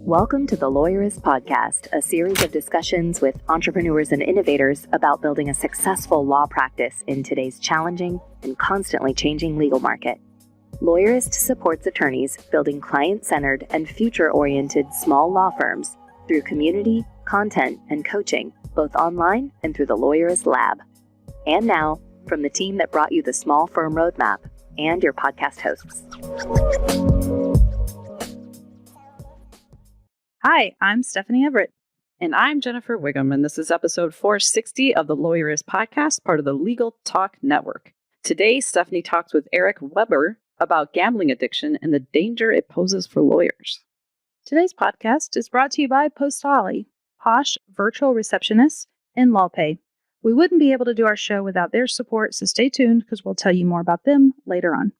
Welcome to the Lawyerist podcast, a series of discussions with entrepreneurs and innovators about building a successful law practice in today's challenging and constantly changing legal market. Lawyerist supports attorneys building client-centered and future-oriented small law firms through community, content, and coaching, both online and through the Lawyerist Lab. And now, from the team that brought you the Small Firm Roadmap and your podcast hosts. Hi, I'm Stephanie Everett. And I'm Jennifer Wiggum, and this is episode 460 of the Lawyerist podcast, part of the Legal Talk Network. Today, Stephanie talks with Eric Weber about gambling addiction and the danger it poses for lawyers. Today's podcast is brought to you by Postali, posh virtual receptionists in LawPay. We wouldn't be able to do our show without their support, so stay tuned because we'll tell you more about them later on.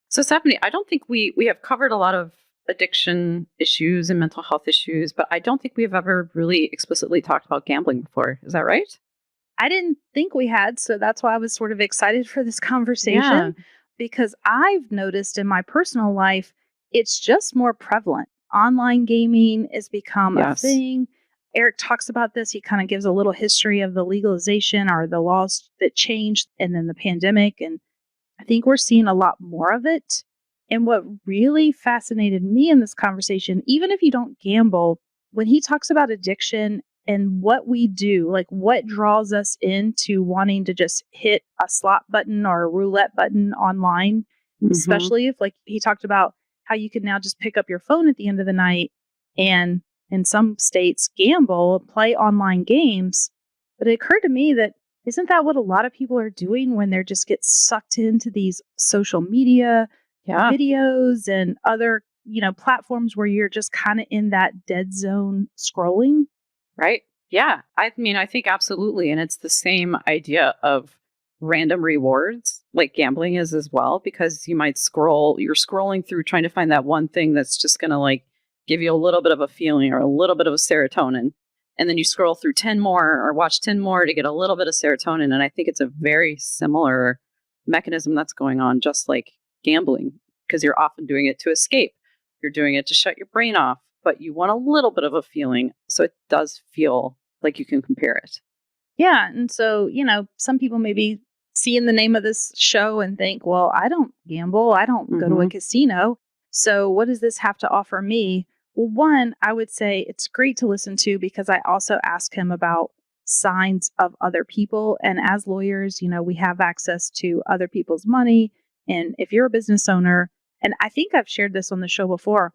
So, Stephanie, I don't think we have covered a lot of addiction issues and mental health issues, but I don't think we've ever really explicitly talked about gambling before. Is that right? I didn't think we had, so that's why I was sort of excited for this conversation, because I've noticed in my personal life, it's just more prevalent. Online gaming has become a thing. Eric talks about this. He kind of gives a little history of the legalization or the laws that changed and then the pandemic. And I think we're seeing a lot more of it. And what really fascinated me in this conversation, even if you don't gamble, when he talks about addiction and what we do, like what draws us into wanting to just hit a slot button or a roulette button online, especially if, like, he talked about how you can now just pick up your phone at the end of the night and in some states gamble, play online games. But it occurred to me that isn't that what a lot of people are doing when they're just get sucked into these social media videos and other, platforms where you're just kind of in that dead zone scrolling? Right. Yeah. I mean, I think absolutely. And it's the same idea of random rewards like gambling is as well, because you're scrolling through trying to find that one thing that's just going to give you a little bit of a feeling or a little bit of a serotonin. And then you scroll through 10 more or watch 10 more to get a little bit of serotonin. And I think it's a very similar mechanism that's going on, just like gambling, because you're often doing it to escape. You're doing it to shut your brain off, but you want a little bit of a feeling. So it does feel like you can compare it. Yeah. And so, some people maybe see in the name of this show and think, well, I don't gamble. I don't go to a casino. So what does this have to offer me? Well, one, I would say it's great to listen to because I also ask him about signs of other people. And as lawyers, we have access to other people's money. And if you're a business owner, and I think I've shared this on the show before,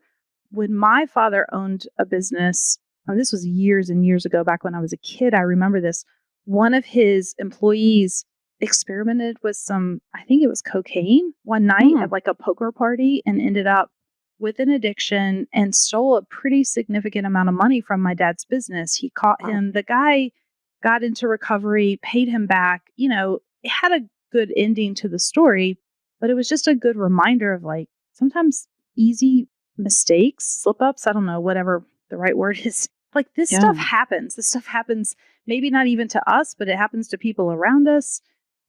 when my father owned a business, this was years and years ago, back when I was a kid, I remember this, one of his employees experimented with I think it was cocaine one night at a poker party and ended up with an addiction and stole a pretty significant amount of money from my dad's business. He caught him. The guy got into recovery, paid him back. It had a good ending to the story. But it was just a good reminder of sometimes easy mistakes, slip ups, I don't know, whatever the right word is. This stuff happens. This stuff happens maybe not even to us, but it happens to people around us.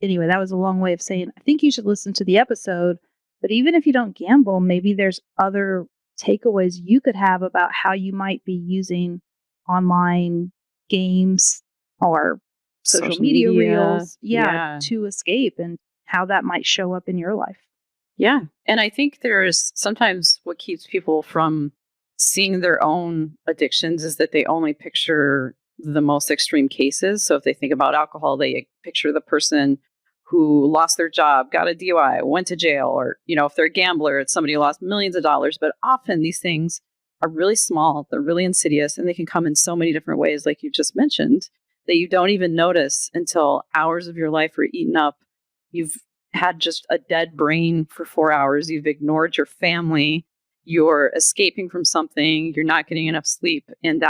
Anyway, that was a long way of saying, I think you should listen to the episode. But even if you don't gamble, maybe there's other takeaways you could have about how you might be using online games or social media reels to escape and how that might show up in your life. Yeah. And I think there's sometimes what keeps people from seeing their own addictions is that they only picture the most extreme cases. So if they think about alcohol, they picture the person who lost their job, got a DUI, went to jail, or, if they're a gambler, it's somebody who lost millions of dollars. But often these things are really small, they're really insidious, and they can come in so many different ways, like you just mentioned, that you don't even notice until hours of your life are eaten up. You've had just a dead brain for 4 hours. You've ignored your family. You're escaping from something. You're not getting enough sleep. And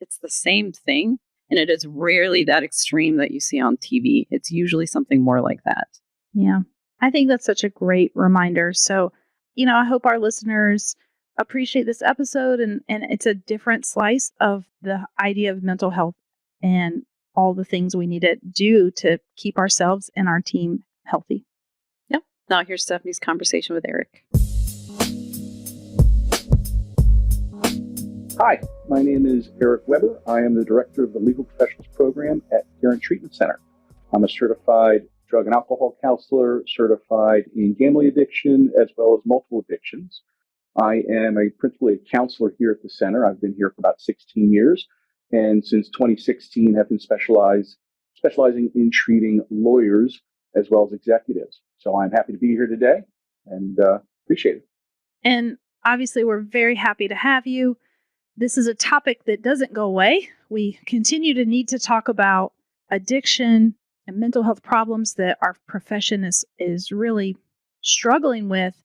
it's the same thing. And it is rarely that extreme that you see on TV. It's usually something more like that. Yeah. I think that's such a great reminder. So, I hope our listeners appreciate this episode. And it's a different slice of the idea of mental health and all the things we need to do to keep ourselves and our team healthy. Yep. Now here's Stephanie's conversation with Eric. Hi, my name is Eric Weber. I am the director of the Legal Professionals Program at Caron Treatment Center. I'm a certified drug and alcohol counselor, certified in gambling addiction, as well as multiple addictions. I am principally a counselor here at the center. I've been here for about 16 years, and since 2016 have been specializing in treating lawyers as well as executives. So I'm happy to be here today and appreciate it. And obviously, we're very happy to have you. This is a topic that doesn't go away. We continue to need to talk about addiction and mental health problems that our profession is really struggling with.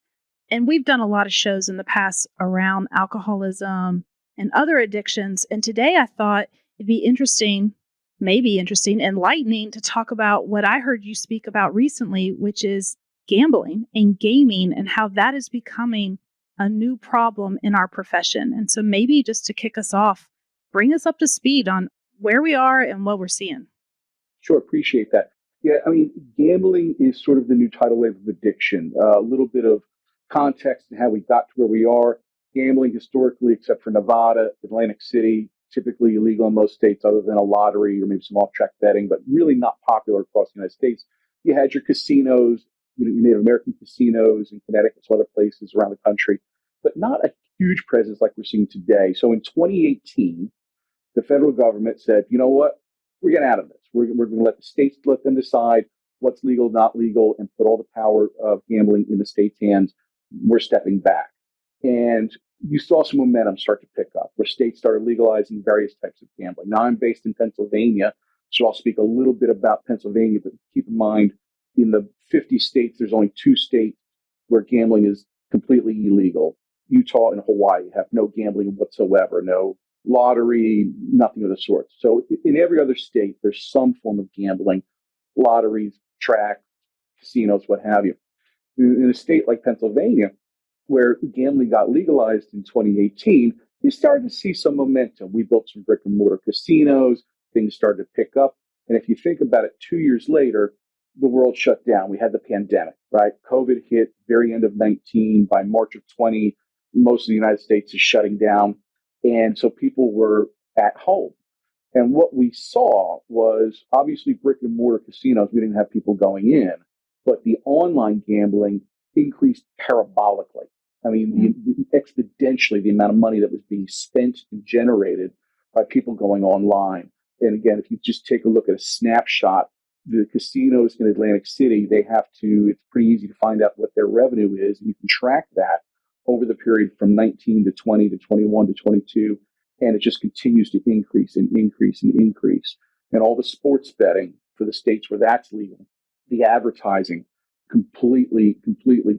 And we've done a lot of shows in the past around alcoholism and other addictions. And today I thought it'd be interesting, enlightening to talk about what I heard you speak about recently, which is gambling and gaming and how that is becoming a new problem in our profession. And so maybe just to kick us off, bring us up to speed on where we are and what we're seeing. Sure, appreciate that. Yeah, I mean, gambling is sort of the new tidal wave of addiction. A little bit of context and how we got to where we are. Gambling historically, except for Nevada, Atlantic City, typically illegal in most states other than a lottery or maybe some off-track betting, but really not popular across the United States. You had your casinos, your Native American casinos in Connecticut, some other places around the country, but not a huge presence like we're seeing today. So in 2018, the federal government said, you know what, we're getting out of this. We're going to let the states let them decide what's legal, not legal, and put all the power of gambling in the states' hands. We're stepping back. And you saw some momentum start to pick up where states started legalizing various types of gambling. Now I'm based in Pennsylvania, so I'll speak a little bit about Pennsylvania, but keep in mind, in the 50 states, there's only 2 states where gambling is completely illegal. Utah and Hawaii have no gambling whatsoever, no lottery, nothing of the sort. So in every other state, there's some form of gambling, lotteries, track, casinos, what have you. In a state like Pennsylvania, where gambling got legalized in 2018, you started to see some momentum. We built some brick and mortar casinos, things started to pick up. And if you think about it, 2 years later, the world shut down. We had the pandemic, right? COVID hit very end of 19. By March of 20, most of the United States is shutting down. And so people were at home. And what we saw was obviously brick and mortar casinos. We didn't have people going in, but the online gambling increased parabolically. I mean, exponentially, the amount of money that was being spent and generated by people going online. And again, if you just take a look at a snapshot, the casinos in Atlantic City, it's pretty easy to find out what their revenue is. And you can track that over the period from 19 to 20 to 21 to 22. And it just continues to increase and increase and increase. And all the sports betting for the states where that's legal, the advertising, completely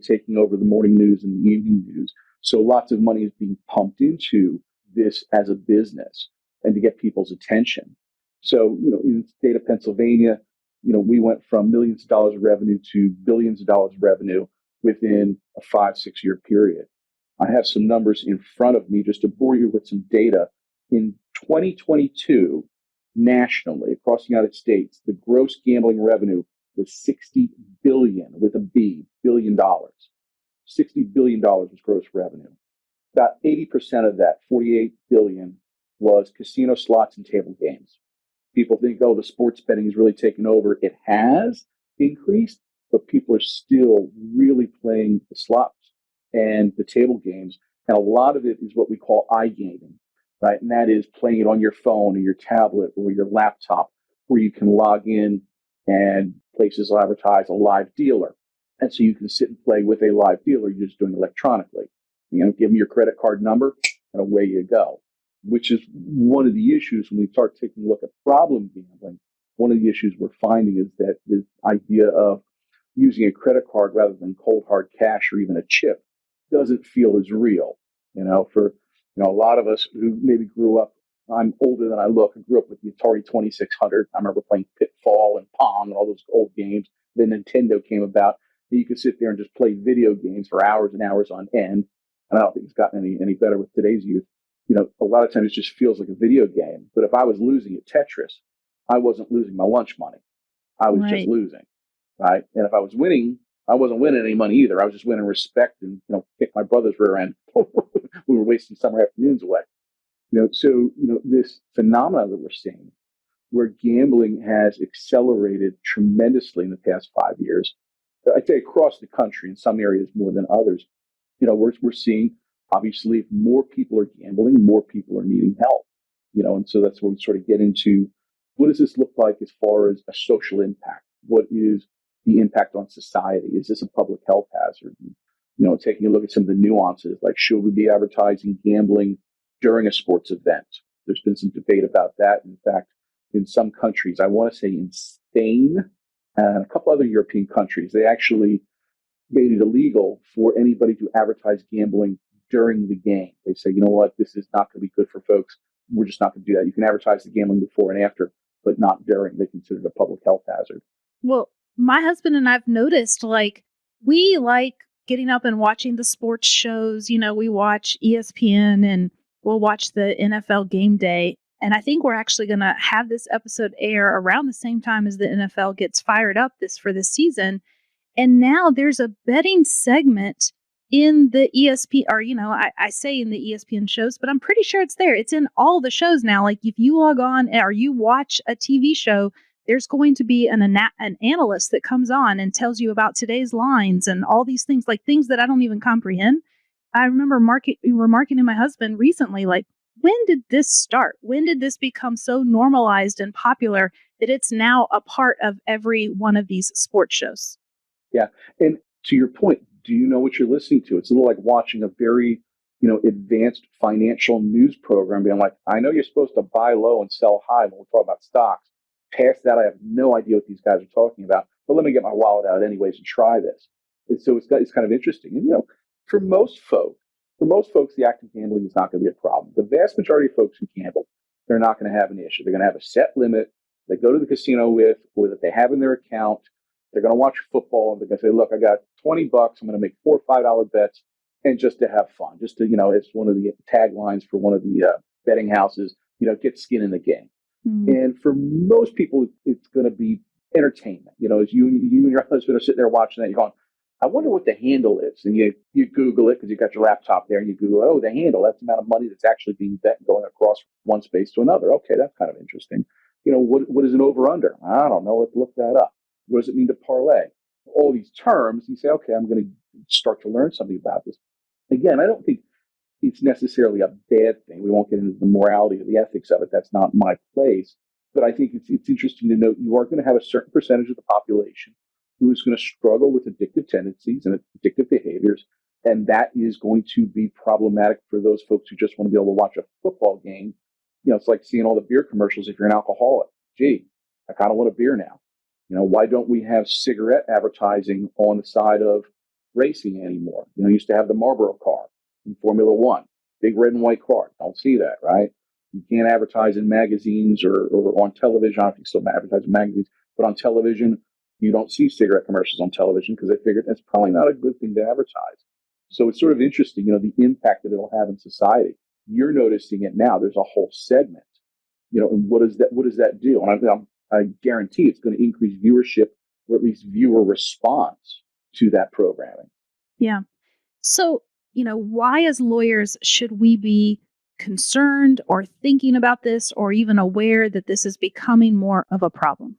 taking over the morning news and the evening news. So lots of money is being pumped into this as a business and to get people's attention. So, in the state of Pennsylvania, we went from millions of dollars of revenue to billions of dollars of revenue within a 5-6 year period. I have some numbers in front of me just to bore you with some data. In 2022, nationally, across the United States, the gross gambling revenue was $60 billion with a B, billion dollars. $60 billion was gross revenue. About 80% of that, $48 billion, was casino slots and table games. People think, the sports betting is really taken over. It has increased, but people are still really playing the slots and the table games. And a lot of it is what we call iGaming, right? And that is playing it on your phone or your tablet or your laptop, where you can log in and places will advertise a live dealer. And so you can sit and play with a live dealer. You're just doing it electronically. Give them your credit card number and away you go, which is one of the issues when we start taking a look at problem gambling. One of the issues we're finding is that this idea of using a credit card rather than cold hard cash or even a chip doesn't feel as real. For a lot of us who maybe grew up, I'm older than I look. I grew up with the Atari 2600. I remember playing Pitfall and Pong and all those old games. Then Nintendo came about. And you could sit there and just play video games for hours and hours on end. And I don't think it's gotten any better with today's youth. A lot of times it just feels like a video game. But if I was losing at Tetris, I wasn't losing my lunch money. I was just losing, right? And if I was winning, I wasn't winning any money either. I was just winning respect and, kick my brother's rear end. We were wasting summer afternoons away. This phenomena that we're seeing, where gambling has accelerated tremendously in the past 5 years, I'd say across the country, in some areas more than others. We're seeing, obviously, if more people are gambling, more people are needing help. And so that's where we sort of get into, what does this look like as far as a social impact? What is the impact on society? Is this a public health hazard? Taking a look at some of the nuances, like should we be advertising gambling during a sports event? There's been some debate about that. In fact, in some countries, I want to say in Spain and a couple other European countries, they actually made it illegal for anybody to advertise gambling during the game. They say, you know what, this is not going to be good for folks. We're just not going to do that. You can advertise the gambling before and after, but not during. They consider it a public health hazard. Well, my husband and I've noticed, we like getting up and watching the sports shows. We watch ESPN and we'll watch the NFL game day. And I think we're actually going to have this episode air around the same time as the NFL gets fired up for this season. And now there's a betting segment in the ESPN, or, I say in the ESPN shows, but I'm pretty sure it's there. It's in all the shows now. Like if you log on or you watch a TV show, there's going to be an analyst that comes on and tells you about today's lines and all these things, like things that I don't even comprehend. I remember remarking to my husband recently, like, when did this start? When did this become so normalized and popular that it's now a part of every one of these sports shows? Yeah. And to your point, do you know what you're listening to? It's a little like watching a very, advanced financial news program being like, I know you're supposed to buy low and sell high when we're talking about stocks. Past that, I have no idea what these guys are talking about, but let me get my wallet out anyways and try this. And so it's kind of interesting. And, for most folks, the act of gambling is not going to be a problem. The vast majority of folks who gamble, they're not going to have an issue. They're going to have a set limit they go to the casino with, or that they have in their account. They're going to watch football, and they're going to say, look, I got $20. I'm going to make $4 or $5 bets, and just to have fun. Just to, it's one of the taglines for one of the betting houses, get skin in the game. Mm. And for most people, it's going to be entertainment. As you and your husband are sitting there watching that, you're going, I wonder what the handle is. And you Google it because you got your laptop there, and you Google, oh, the handle, that's the amount of money that's actually being bet going across one space to another. Okay, that's kind of interesting. What is an over-under? I don't know. Let's look that up. What does it mean to parlay? All these terms, you say, okay, I'm going to start to learn something about this. Again, I don't think it's necessarily a bad thing. We won't get into the morality or the ethics of it. That's not my place. But I think it's interesting to note you are going to have a certain percentage of the population who is going to struggle with addictive tendencies and addictive behaviors. And that is going to be problematic for those folks who just want to be able to watch a football game. It's like seeing all the beer commercials if you're an alcoholic. Gee, I kind of want a beer now. Why don't we have cigarette advertising on the side of racing anymore? Used to have the Marlboro car in Formula One, big red and white car. Don't see that, right? You can't advertise in magazines or on television. I don't think still advertise in magazines, but on television, you don't see cigarette commercials on television because they figured that's probably not a good thing to advertise. So it's sort of interesting, the impact that it'll have in society. You're noticing it now. There's a whole segment, and what does that do? And I guarantee it's going to increase viewership or at least viewer response to that programming. Yeah. So, why as lawyers should we be concerned or thinking about this or even aware that this is becoming more of a problem?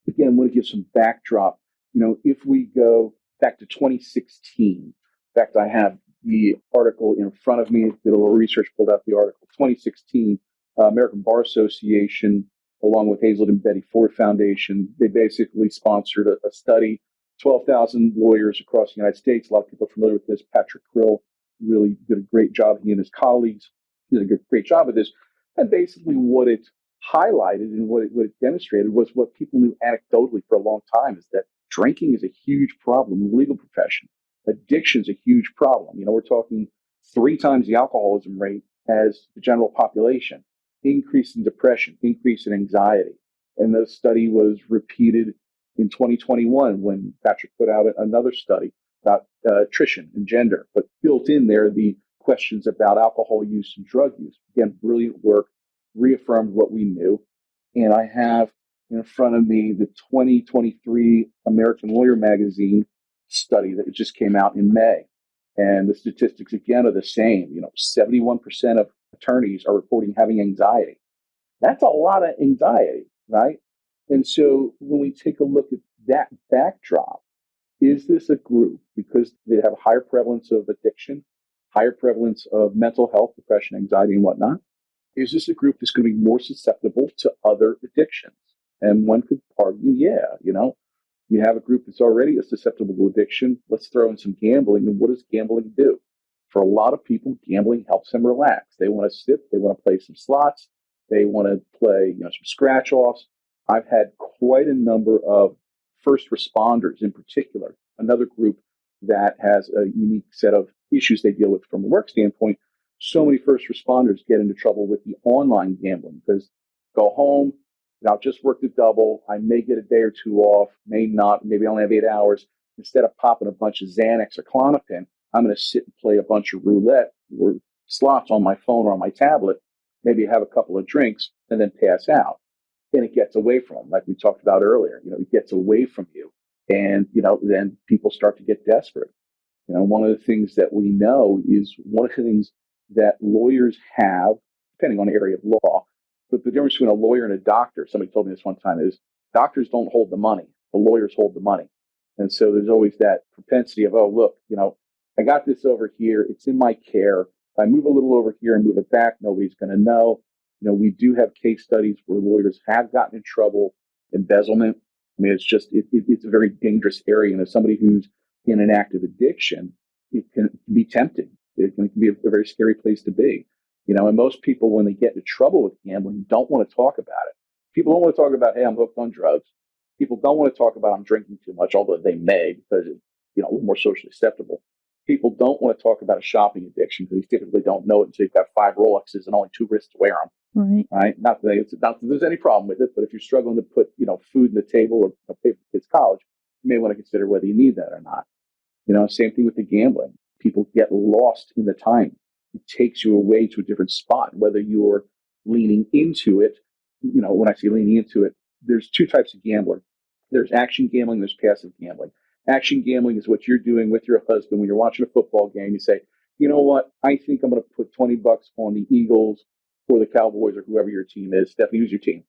Again, I want to give some backdrop. If we go back to 2016, in fact, I have the article in front of me, did a little research, pulled out the article. 2016, American Bar Association, along with Hazelden and Betty Ford Foundation, they basically sponsored a study, 12,000 lawyers across the United States. A lot of people are familiar with this. Patrick Krill really did a great job. He and his colleagues did a great job of this. And basically what it highlighted and what it demonstrated was what people knew anecdotally for a long time, is that drinking is a huge problem in the legal profession. Addiction is a huge problem. We're talking 3 times the alcoholism rate as the general population. Increase in depression, increase in anxiety. And the study was repeated in 2021 when Patrick put out another study about attrition and gender, but built in there the questions about alcohol use and drug use. Again, brilliant work, reaffirmed what we knew. And I have in front of me the 2023 American Lawyer magazine study that just came out in May. And the statistics, again, are the same. 71% of attorneys are reporting having anxiety. That's a lot of anxiety, right? And so when we take a look at that backdrop, is this a group, because they have a higher prevalence of addiction, higher prevalence of mental health, depression, anxiety, and whatnot? Is this a group that's going to be more susceptible to other addictions? And one could argue, yeah, you have a group that's already susceptible to addiction. Let's throw in some gambling. And what does gambling do? For a lot of people, gambling helps them relax. They want to sit, they want to play some slots, they want to play, some scratch offs. I've had quite a number of first responders in particular, another group that has a unique set of issues they deal with from a work standpoint. So many first responders get into trouble with the online gambling because go home, I'll just work the double. I may get a day or two off, may not, maybe I only have 8 hours. Instead of popping a bunch of Xanax or Klonopin, I'm going to sit and play a bunch of roulette or slots on my phone or on my tablet, maybe have a couple of drinks and then pass out. And it gets away from them, like we talked about earlier. It gets away from you. And, then people start to get desperate. One of the things that we know is one of the things that lawyers have, depending on the area of law, but the difference between a lawyer and a doctor, somebody told me this one time, is doctors don't hold the money. The lawyers hold the money. And so there's always that propensity of, oh, look, I got this over here. It's in my care. If I move a little over here and move it back, nobody's going to know. We do have case studies where lawyers have gotten in trouble, embezzlement. I mean, it's a very dangerous area. And as somebody who's in an active addiction, it can be tempting. It can be a very scary place to be. And most people, when they get into trouble with gambling, don't want to talk about it. People don't want to talk about, hey, I'm hooked on drugs. People don't want to talk about I'm drinking too much, although they may because it's a little more socially acceptable. People don't want to talk about a shopping addiction because they typically don't know it until you've got 5 Rolexes and only 2 wrists to wear them. Right? Not that there's any problem with it, but if you're struggling to put food on the table or pay for kids' college, you may want to consider whether you need that or not. Same thing with the gambling. People get lost in the time. It takes you away to a different spot, whether you're leaning into it. When I say leaning into it, there's 2 types of gambler. There's action gambling, there's passive gambling. Action gambling is what you're doing with your husband when you're watching a football game. You say, you know what? I think I'm going to put $20 on the Eagles or the Cowboys or whoever your team is. Stephanie, who's your team?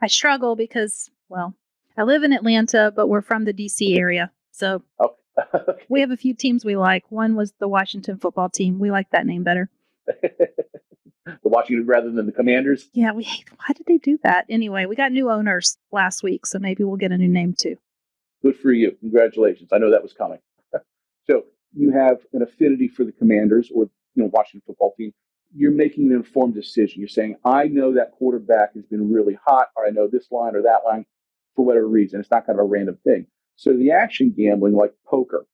I struggle because, I live in Atlanta, but we're from the D.C. area. So we have a few teams we like. One was the Washington football team. We like that name better. The Washington rather than the Commanders? Yeah, why did they do that? Anyway, we got new owners last week, so maybe we'll get a new name too. Good for you. Congratulations. I know that was coming. So you have an affinity for the Commanders or Washington football team. You're making an informed decision. You're saying, I know that quarterback has been really hot, or I know this line or that line for whatever reason. It's not kind of a random thing. So the action gambling, like poker,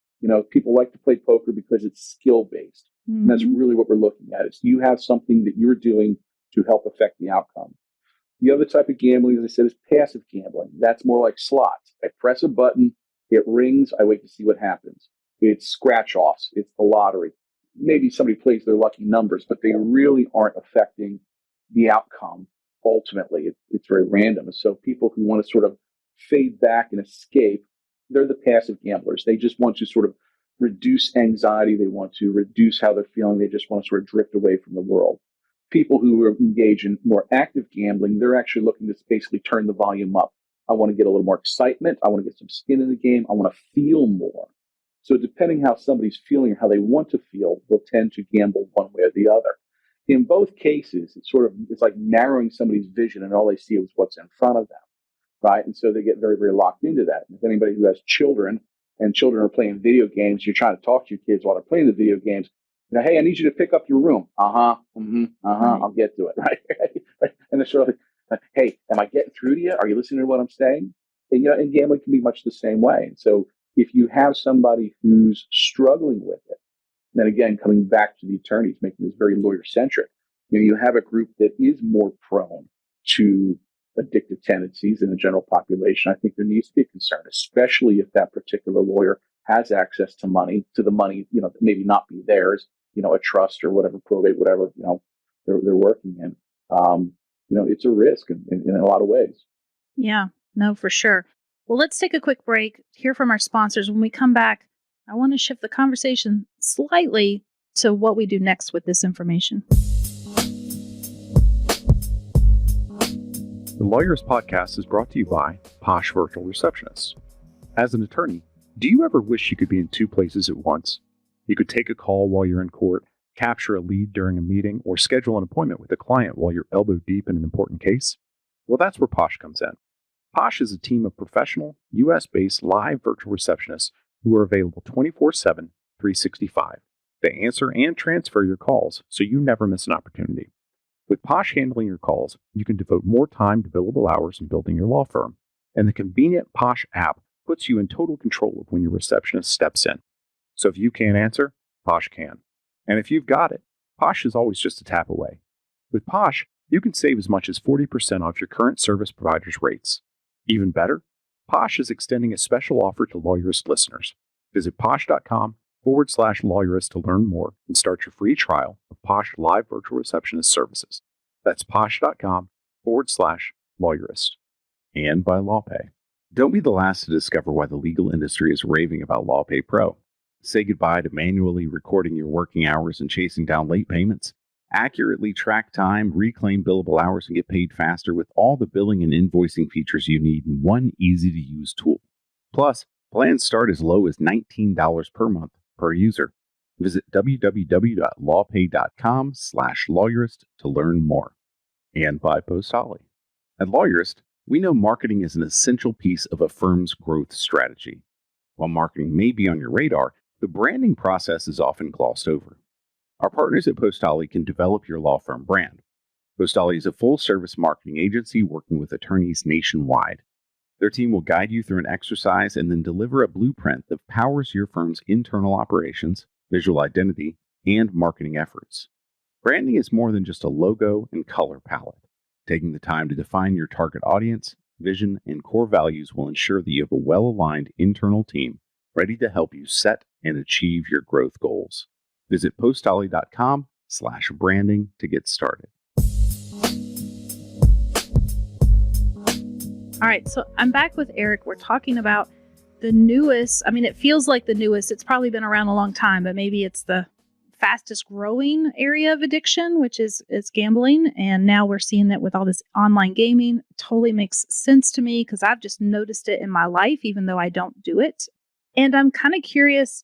people like to play poker because it's skill-based. Mm-hmm. And that's really what we're looking at. Is you have something that you're doing to help affect the outcome. The other type of gambling, as I said, is passive gambling. That's more like slots. I press a button, it rings, I wait to see what happens. It's scratch-offs. It's the lottery. Maybe somebody plays their lucky numbers, but they really aren't affecting the outcome ultimately. It's very random. And so people who want to sort of fade back and escape, they're the passive gamblers. They just want to sort of reduce anxiety. They want to reduce how they're feeling. They just want to sort of drift away from the world. People who are engaged in more active gambling, they're actually looking to basically turn the volume up. I want to get a little more excitement. I want to get some skin in the game. I want to feel more. So depending how somebody's feeling or how they want to feel, they'll tend to gamble one way or the other. In both cases, it's like narrowing somebody's vision and all they see is what's in front of them, right? And so they get very, very locked into that. And if anybody who has children and children are playing video games, you're trying to talk to your kids while they're playing the video games, hey, I need you to pick up your room. Right. I'll get to it, right? And they're sort of like, hey, am I getting through to you? Are you listening to what I'm saying? And, and gambling can be much the same way. And so if you have somebody who's struggling with it, then again, coming back to the attorneys, making this very lawyer-centric, you have a group that is more prone to addictive tendencies in the general population. I think there needs to be a concern, especially if that particular lawyer has access to money, that maybe not be theirs, a trust or whatever, probate, whatever, they're working in. It's a risk in a lot of ways. Yeah, no, for sure. Well, let's take a quick break, hear from our sponsors. When we come back, I want to shift the conversation slightly to what we do next with this information. The Lawyerist podcast is brought to you by Posh Virtual Receptionists. As an attorney, do you ever wish you could be in two places at once? You could take a call while you're in court, capture a lead during a meeting, or schedule an appointment with a client while you're elbow deep in an important case? Well, that's where Posh comes in. Posh is a team of professional, U.S.-based live virtual receptionists who are available 24/7, 365. They answer and transfer your calls, so you never miss an opportunity. With Posh handling your calls, you can devote more time to billable hours in building your law firm, and the convenient Posh app puts you in total control of when your receptionist steps in. So if you can't answer, Posh can. And if you've got it, Posh is always just a tap away. With Posh, you can save as much as 40% off your current service provider's rates. Even better, Posh is extending a special offer to Lawyerist listeners. Visit posh.com/Lawyerist to learn more and start your free trial of Posh Live Virtual Receptionist services. That's posh.com/Lawyerist. And by LawPay. Don't be the last to discover why the legal industry is raving about LawPay Pro. Say goodbye to manually recording your working hours and chasing down late payments. Accurately track time, reclaim billable hours, and get paid faster with all the billing and invoicing features you need in one easy-to-use tool. Plus, plans start as low as $19 per month per user. Visit www.lawpay.com/Lawyerist to learn more. And by Postali. At Lawyerist, we know marketing is an essential piece of a firm's growth strategy. While marketing may be on your radar, the branding process is often glossed over. Our partners at Postali can develop your law firm brand. Postali is a full-service marketing agency working with attorneys nationwide. Their team will guide you through an exercise and then deliver a blueprint that powers your firm's internal operations, visual identity, and marketing efforts. Branding is more than just a logo and color palette. Taking the time to define your target audience, vision, and core values will ensure that you have a well-aligned internal team ready to help you set and achieve your growth goals. Visit postali.com/branding to get started. All right, so I'm back with Eric. We're talking about the newest. I mean, it feels like the newest. It's probably been around a long time, but maybe it's the fastest growing area of addiction, which is gambling. And now we're seeing it with all this online gaming. It totally makes sense to me because I've just noticed it in my life, even though I don't do it. And I'm kind of curious,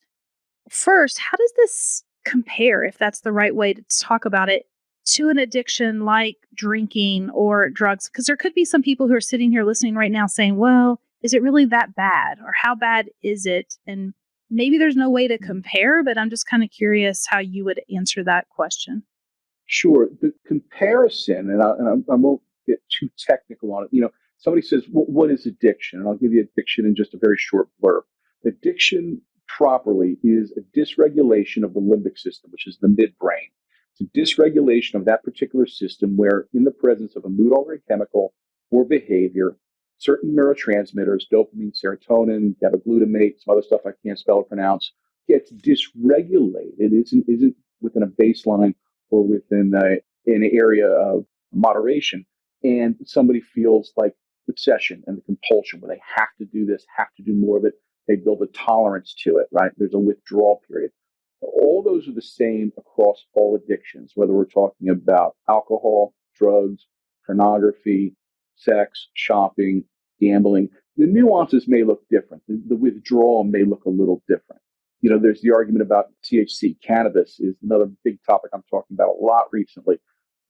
first, how does this compare, if that's the right way to talk about it, to an addiction like drinking or drugs? Because there could be some people who are sitting here listening right now saying, well, is it really that bad? Or how bad is it? And maybe there's no way to compare, but I'm just kind of curious how you would answer that question. Sure. The comparison, and I won't get too technical on it. Somebody says, well, what is addiction? And I'll give you addiction in just a very short blurb. Addiction properly is a dysregulation of the limbic system, which is the midbrain. It's a dysregulation of that particular system where, in the presence of a mood-altering chemical or behavior, certain neurotransmitters, dopamine, serotonin, glutamate, some other stuff I can't spell or pronounce, gets dysregulated. It isn't within a baseline or within an area of moderation. And somebody feels like obsession and the compulsion where they have to do this, have to do more of it. They build a tolerance to it, right? There's a withdrawal period. All those are the same across all addictions, whether we're talking about alcohol, drugs, pornography, sex, shopping, gambling. The nuances may look different. The withdrawal may look a little different. There's the argument about THC. Cannabis is another big topic I'm talking about a lot recently.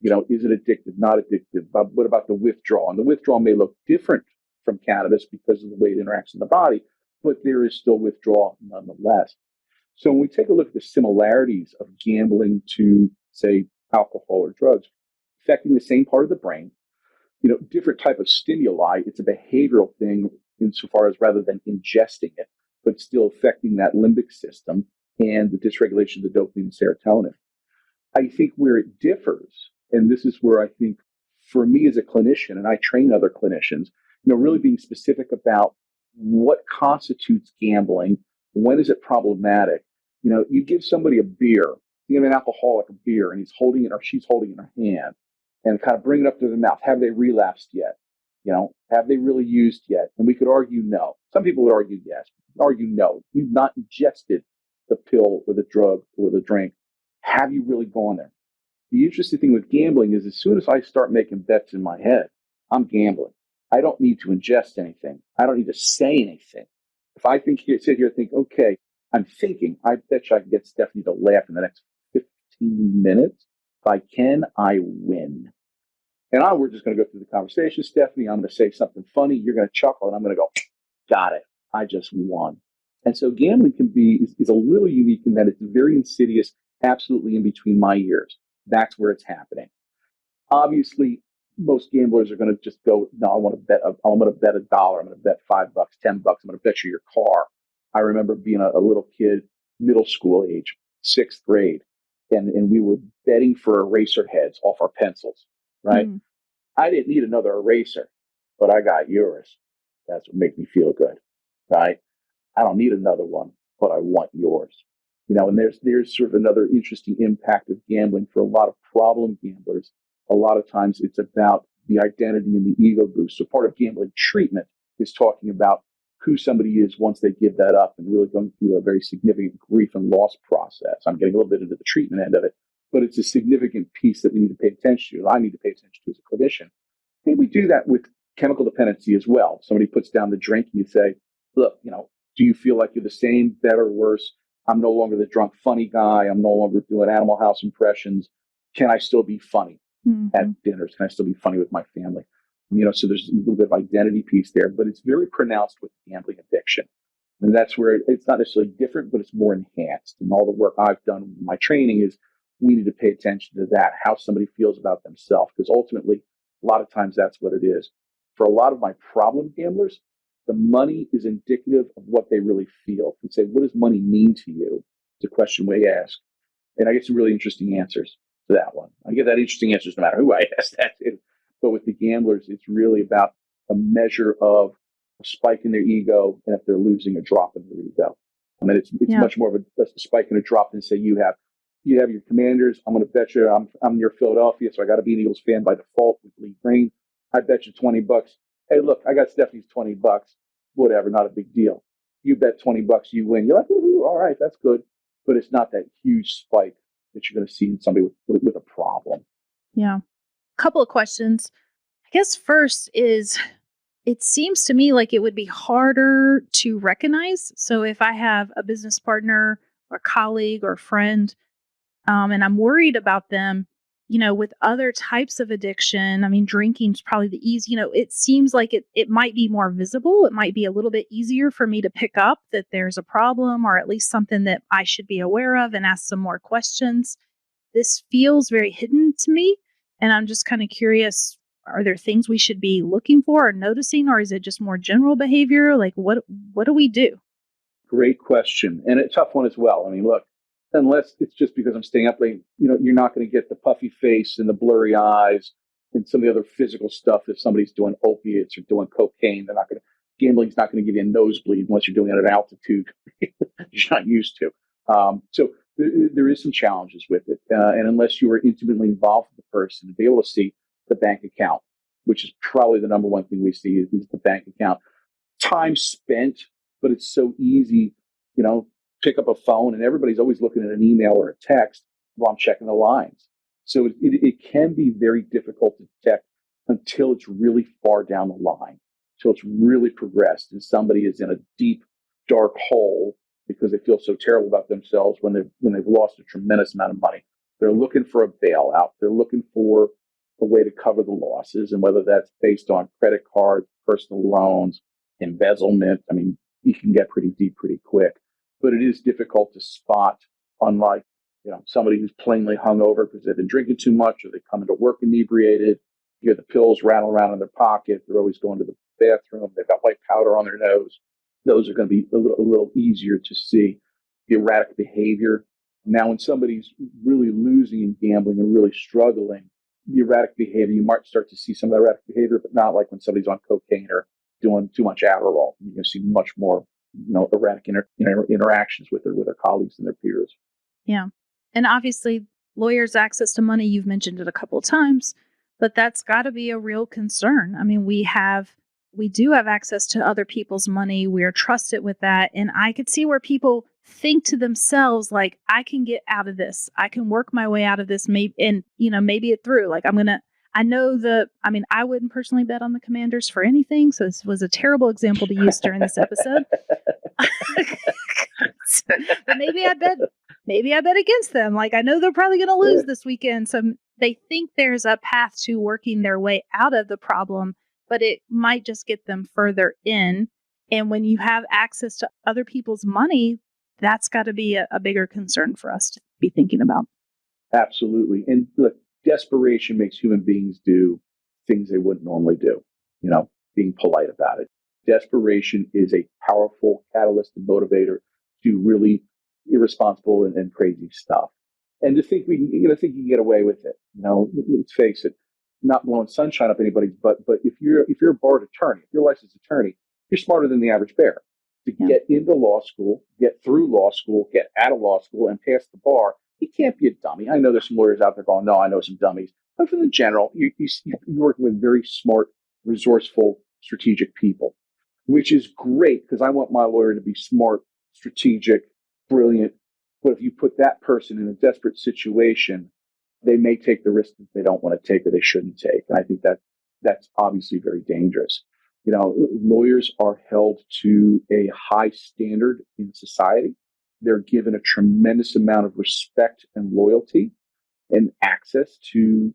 Is it addictive, not addictive? But what about the withdrawal? And the withdrawal may look different from cannabis because of the way it interacts in the body, but there is still withdrawal nonetheless. So when we take a look at the similarities of gambling to, say, alcohol or drugs, affecting the same part of the brain, different type of stimuli, it's a behavioral thing insofar as rather than ingesting it, but still affecting that limbic system and the dysregulation of the dopamine and serotonin. I think where it differs, and this is where I think for me as a clinician, and I train other clinicians, really being specific about what constitutes gambling, when is it problematic. You give somebody a beer, you give an alcoholic a beer, and he's holding it or she's holding it in her hand, and kind of bring it up to their mouth. Have they relapsed yet? Have they really used yet? And we could argue no. Some people would argue yes. Argue no. You've not ingested the pill or the drug or the drink. Have you really gone there? The interesting thing with gambling is as soon as I start making bets in my head, I'm gambling. I don't need to ingest anything. I don't need to say anything. If I sit here and think, okay, I'm thinking, I bet you I can get Stephanie to laugh in the next 15 minutes. If I can, I win. And we're just going to go through the conversation, Stephanie. I'm going to say something funny. You're going to chuckle, and I'm going to go, got it. I just won. And so gambling is a little unique in that it's very insidious, absolutely in between my ears. That's where it's happening. Obviously, most gamblers are going to just go, no, I'm going to bet $1. I'm going to bet $5, $10. I'm going to bet you your car. I remember being a little kid, middle school age, 6th grade, and we were betting for eraser heads off our pencils, right? Mm. I didn't need another eraser, but I got yours. That's what makes me feel good, right? I don't need another one, but I want yours. And there's sort of another interesting impact of gambling for a lot of problem gamblers. A lot of times it's about the identity and the ego boost. So part of gambling treatment is talking about who somebody is once they give that up and really going through a very significant grief and loss process. I'm getting a little bit into the treatment end of it, but it's a significant piece that we need to pay attention to. I need to pay attention to as a clinician. And we do that with chemical dependency as well. Somebody puts down the drink and you say, look, do you feel like you're the same, better, worse? I'm no longer the drunk, funny guy. I'm no longer doing Animal House impressions. Can I still be funny at dinners? Can I still be funny with my family? So there's a little bit of identity piece there, but it's very pronounced with gambling addiction. And that's where it's not necessarily different, but it's more enhanced. And all the work I've done in my training is we need to pay attention to that, how somebody feels about themselves, because ultimately, a lot of times that's what it is. For a lot of my problem gamblers, the money is indicative of what they really feel. And say, what does money mean to you? It's a question we ask. And I get some really interesting answers to that one. I get that interesting answers no matter who I ask that to. But with the gamblers, it's really about a measure of a spike in their ego and if they're losing a drop in their ego. I mean, it's much more of a spike and a drop than say you have your Commanders. I'm going to bet you I'm near Philadelphia, so I got to be an Eagles fan by default with Lee Green. I bet you $20. Hey, look, I got Stephanie's $20. Whatever, not a big deal. You bet $20, you win. You're like, ooh, all right, that's good. But it's not that huge spike that you're going to see in somebody with a problem. Yeah. Couple of questions. I guess first is, it seems to me like it would be harder to recognize. So if I have a business partner or colleague or friend, and I'm worried about them, with other types of addiction, I mean, drinking is probably the easy, it seems like it might be more visible. It might be a little bit easier for me to pick up that there's a problem or at least something that I should be aware of and ask some more questions. This feels very hidden to me. And I'm just kind of curious, are there things we should be looking for or noticing, or is it just more general behavior? Like what do we do? Great question. And a tough one as well. I mean, look, unless it's just because I'm staying up late, you're not going to get the puffy face and the blurry eyes and some of the other physical stuff if somebody's doing opiates or doing cocaine. Gambling's not going to give you a nosebleed unless you're doing it at altitude you're not used to. So there is some challenges with it. And unless you are intimately involved with the person, to be able to see the bank account, which is probably the number one thing we see is the bank account. Time spent, but it's so easy, pick up a phone and everybody's always looking at an email or a text while I'm checking the lines. So it can be very difficult to detect until it's really far down the line, until it's really progressed and somebody is in a deep, dark hole because they feel so terrible about themselves when they've lost a tremendous amount of money. They're looking for a bailout. They're looking for a way to cover the losses, and whether that's based on credit cards, personal loans, embezzlement. I mean, you can get pretty deep pretty quick. But it is difficult to spot, unlike somebody who's plainly hungover because they've been drinking too much or they come into work inebriated. You hear the pills rattle around in their pocket. They're always going to the bathroom. They've got white powder on their nose. Those are going to be a little easier to see. The erratic behavior. Now, when somebody's really losing in gambling and really struggling, the erratic behavior, you might start to see some of that erratic behavior, but not like when somebody's on cocaine or doing too much Adderall. You're going to see much more erratic interactions with their colleagues and their peers. Yeah. And obviously, lawyers' access to money, you've mentioned it a couple of times, but that's got to be a real concern. I mean, we do have access to other people's money. We're trusted with that. And I could see where people think to themselves, like, I can get out of this. I can work my way out of this. Maybe it through. Like, I know I wouldn't personally bet on the Commanders for anything. So this was a terrible example to use during this episode. But maybe I bet against them. Like, I know they're probably going to lose this weekend. So they think there's a path to working their way out of the problem, but it might just get them further in. And when you have access to other people's money, that's got to be a bigger concern for us to be thinking about. Absolutely. And look, desperation makes human beings do things they wouldn't normally do, being polite about it. Desperation is a powerful catalyst and motivator to really irresponsible and crazy stuff. And to think you can get away with it, let's face it, not blowing sunshine up anybody's butt, but if you're a barred attorney, if you're a licensed attorney, you're smarter than the average bear. To get into law school, get through law school, get out of law school, and pass the bar, you can't be a dummy. I know there's some lawyers out there going, no, I know some dummies. But for the general, you're working with very smart, resourceful, strategic people, which is great because I want my lawyer to be smart, strategic, brilliant. But if you put that person in a desperate situation, they may take the risk that they don't want to take or they shouldn't take. And I think that's obviously very dangerous. Lawyers are held to a high standard in society. They're given a tremendous amount of respect and loyalty and access to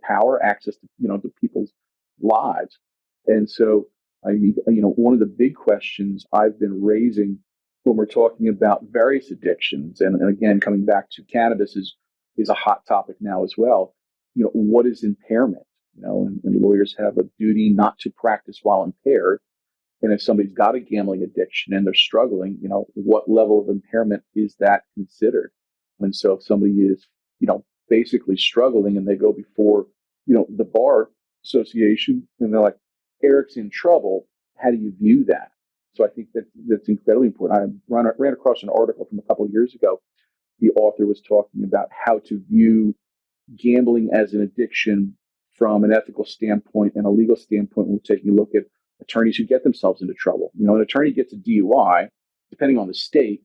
power, access to, to people's lives. And so, one of the big questions I've been raising when we're talking about various addictions, and again, coming back to cannabis is a hot topic now as well. What is impairment? And lawyers have a duty not to practice while impaired. And if somebody's got a gambling addiction and they're struggling, what level of impairment is that considered? And so if somebody is, basically struggling and they go before, the bar association and they're like, Eric's in trouble, how do you view that? So I think that's incredibly important. I ran across an article from a couple of years ago. The author was talking about how to view gambling as an addiction from an ethical standpoint and a legal standpoint. We're taking a look at attorneys who get themselves into trouble. An attorney gets a DUI, depending on the state,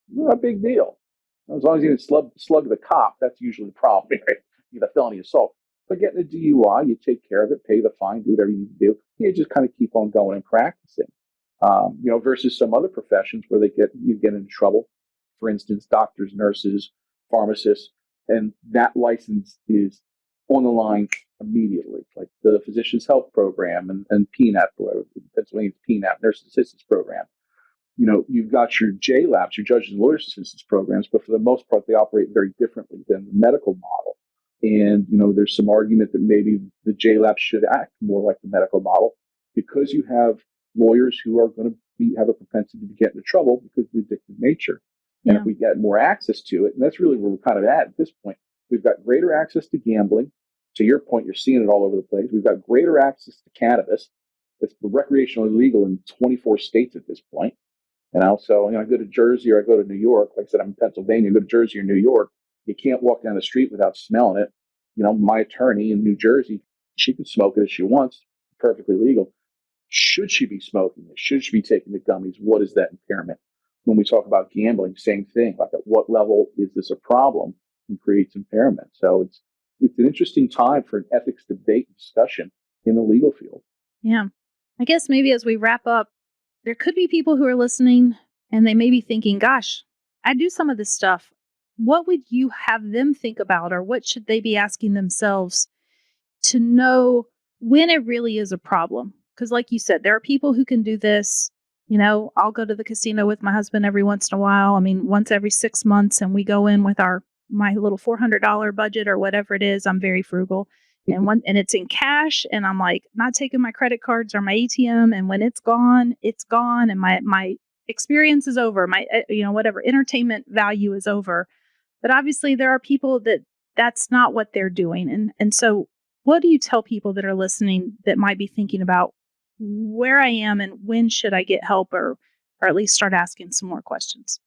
not a big deal. As long as you didn't slug the cop, that's usually the problem. Right? You get a felony assault. But getting a DUI, you take care of it, pay the fine, do whatever you need to do. You just kind of keep on going and practicing. Versus some other professions where you get into trouble. For instance, doctors, nurses, pharmacists, and that license is on the line immediately, like the Physician's Health Program and PNAP, Pennsylvania's PNAP, Nurses Assistance Program. You've got your JLABs, your Judges and Lawyers Assistance Programs, but for the most part, they operate very differently than the medical model. And, there's some argument that maybe the JLAB should act more like the medical model because you have lawyers who are going to have a propensity to get into trouble because of the addictive nature. And if we get more access to it, and that's really where we're kind of at this point, we've got greater access to gambling. To your point, you're seeing it all over the place. We've got greater access to cannabis. It's recreationally legal in 24 states at this point. So I go to Jersey or I go to New York. Like I said, I'm in Pennsylvania. I go to Jersey or New York. You can't walk down the street without smelling it. My attorney in New Jersey, she can smoke it if she wants. Perfectly legal. Should she be smoking it? Should she be taking the gummies? What is that impairment? When we talk about gambling, same thing. Like at what level is this a problem and creates impairment? So it's an interesting time for an ethics debate and discussion in the legal field. Yeah. I guess maybe as we wrap up, there could be people who are listening and they may be thinking, gosh, I do some of this stuff. What would you have them think about, or what should they be asking themselves to know when it really is a problem? Because like you said, there are people who can do this. I'll go to the casino with my husband every once in a while. I mean, once every 6 months, and we go in with my little $400 budget or whatever it is. I'm very frugal, and it's in cash, and I'm like not taking my credit cards or my ATM. And when it's gone, and my experience is over. My whatever entertainment value is over. But obviously, there are people that's not what they're doing, and so what do you tell people that are listening that might be thinking about where I am and when should I get help, or at least start asking some more questions?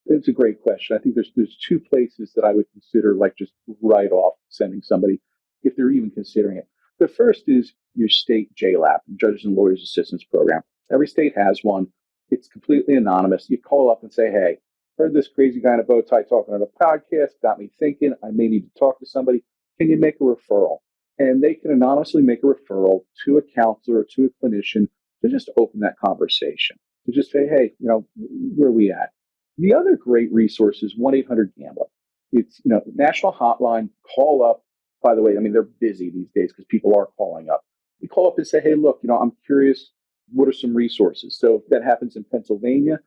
It's a great question. I think there's two places that I would consider, like just right off sending somebody if they're even considering it. The first is your state JLAP, Judges and Lawyers Assistance Program. Every state has one. It's completely anonymous. You call up and say, hey, heard this crazy guy in a bow tie talking on a podcast, got me thinking, I may need to talk to somebody. Can you make a referral? and they can anonymously make a referral to a counselor or to a clinician to just open that conversation, to just say, hey, where are we at? The other great resource is 1-800-GAMBLER. It's, national hotline, call up. By the way, they're busy these days because people are calling up. You call up and say, hey, look, I'm curious, what are some resources? So if that happens in Pennsylvania,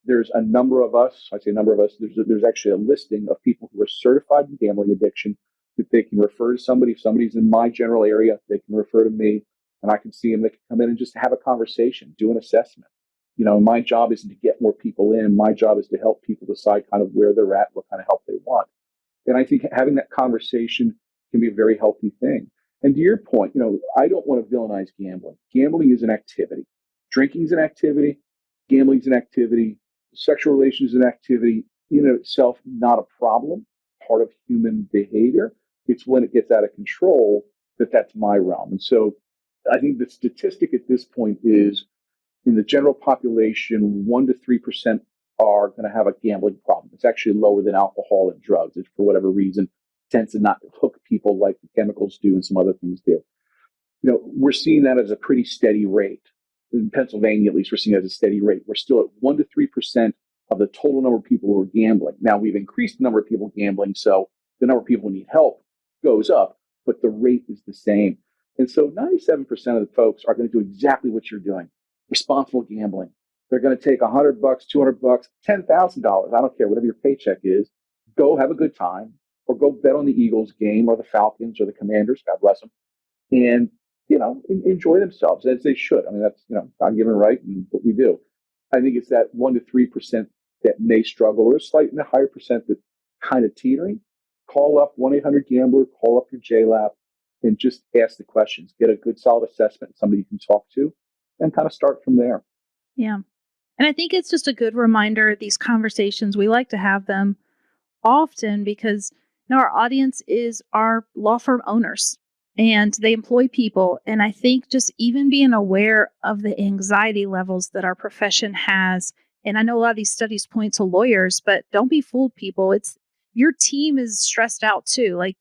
there's a number of us, I say a number of us, there's actually a listing of people who are certified in gambling addiction that they can refer to somebody. If somebody's in my general area, they can refer to me and I can see them. They can come in and just have a conversation, do an assessment. My job isn't to get more people in. My job is to help people decide kind of where they're at, what kind of help they want. And I think having that conversation can be a very healthy thing. And to your point, I don't want to villainize gambling. Gambling is an activity. Drinking is an activity. Gambling is an activity. Sexual relations is an activity. In itself, not a problem, part of human behavior. It's when it gets out of control that's my realm. And so I think the statistic at this point is in the general population, 1% to 3% are going to have a gambling problem. It's actually lower than alcohol and drugs. It, for whatever reason, tends to not hook people like the chemicals do and some other things do. We're seeing that as a pretty steady rate. In Pennsylvania, at least, we're seeing it as a steady rate. We're still at 1% to 3% of the total number of people who are gambling. Now, we've increased the number of people gambling, so the number of people who need help goes up, but the rate is the same. And so 97% of the folks are going to do exactly what you're doing, responsible gambling. They're going to take $100, $200, $10,000. I don't care, whatever your paycheck is. Go have a good time, or go bet on the Eagles game or the Falcons or the Commanders, God bless them, and, enjoy themselves as they should. That's, God-given right and what we do. I think it's that 1% to 3% that may struggle, or a slightly higher percent that kind of teetering. Call up 1-800-GAMBLER, call up your JLAB, and just ask the questions. Get a good, solid assessment, somebody you can talk to, and kind of start from there. Yeah. And I think it's just a good reminder, these conversations, we like to have them often because our audience is our law firm owners and they employ people. And I think just even being aware of the anxiety levels that our profession has. And I know a lot of these studies point to lawyers, but don't be fooled, people. It's your team is stressed out too. Like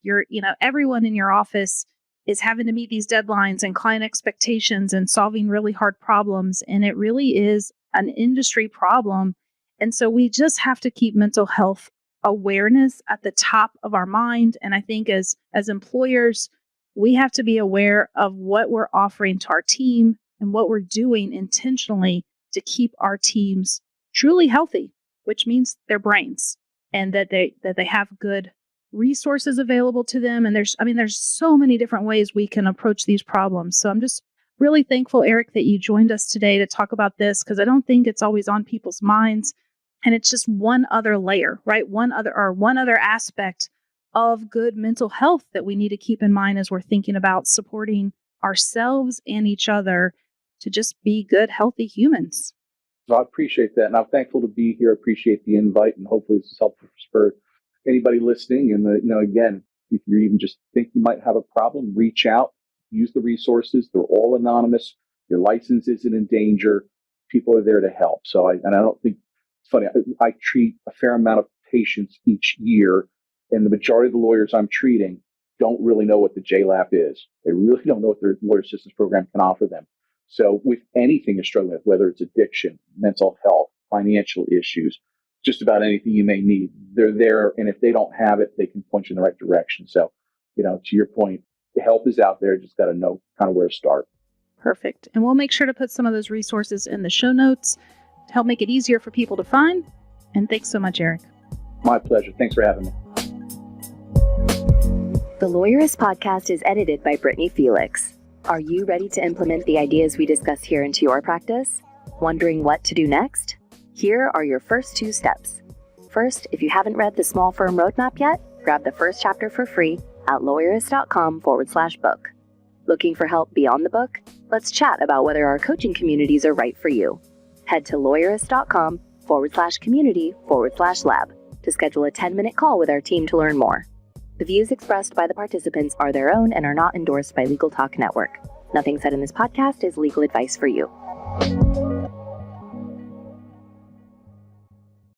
everyone in your office is having to meet these deadlines and client expectations and solving really hard problems. And it really is an industry problem. And so we just have to keep mental health awareness at the top of our mind. And I think as employers, we have to be aware of what we're offering to our team and what we're doing intentionally to keep our teams truly healthy, which means their brains, and that they have good resources available to them. And there's so many different ways we can approach these problems. So I'm just really thankful, Eric, that you joined us today to talk about this, because I don't think it's always on people's minds. And it's just one other layer, right? One other aspect of good mental health that we need to keep in mind as we're thinking about supporting ourselves and each other to just be good, healthy humans. So I appreciate that. And I'm thankful to be here. I appreciate the invite, and hopefully this is helpful for anybody listening. And, again, if you even just think you might have a problem, reach out, use the resources. They're all anonymous. Your license isn't in danger. People are there to help. So I don't think it's funny. I treat a fair amount of patients each year, and the majority of the lawyers I'm treating don't really know what the JLAP is. They really don't know what their lawyer assistance program can offer them. So with anything you're struggling with, whether it's addiction, mental health, financial issues, just about anything you may need, they're there. And if they don't have it, they can point you in the right direction. So, to your point, the help is out there. Just got to know kind of where to start. Perfect. And we'll make sure to put some of those resources in the show notes to help make it easier for people to find. And thanks so much, Eric. My pleasure. Thanks for having me. The Lawyerist podcast is edited by Brittany Felix. Are you ready to implement the ideas we discuss here into your practice? Wondering what to do next? Here are your first 2 steps. First, if you haven't read the Small Firm Roadmap yet, grab the first chapter for free at Lawyerist.com/book. Looking for help beyond the book? Let's chat about whether our coaching communities are right for you. Head to Lawyerist.com/community/lab to schedule a 10-minute call with our team to learn more. The views expressed by the participants are their own and are not endorsed by Legal Talk Network. Nothing said in this podcast is legal advice for you.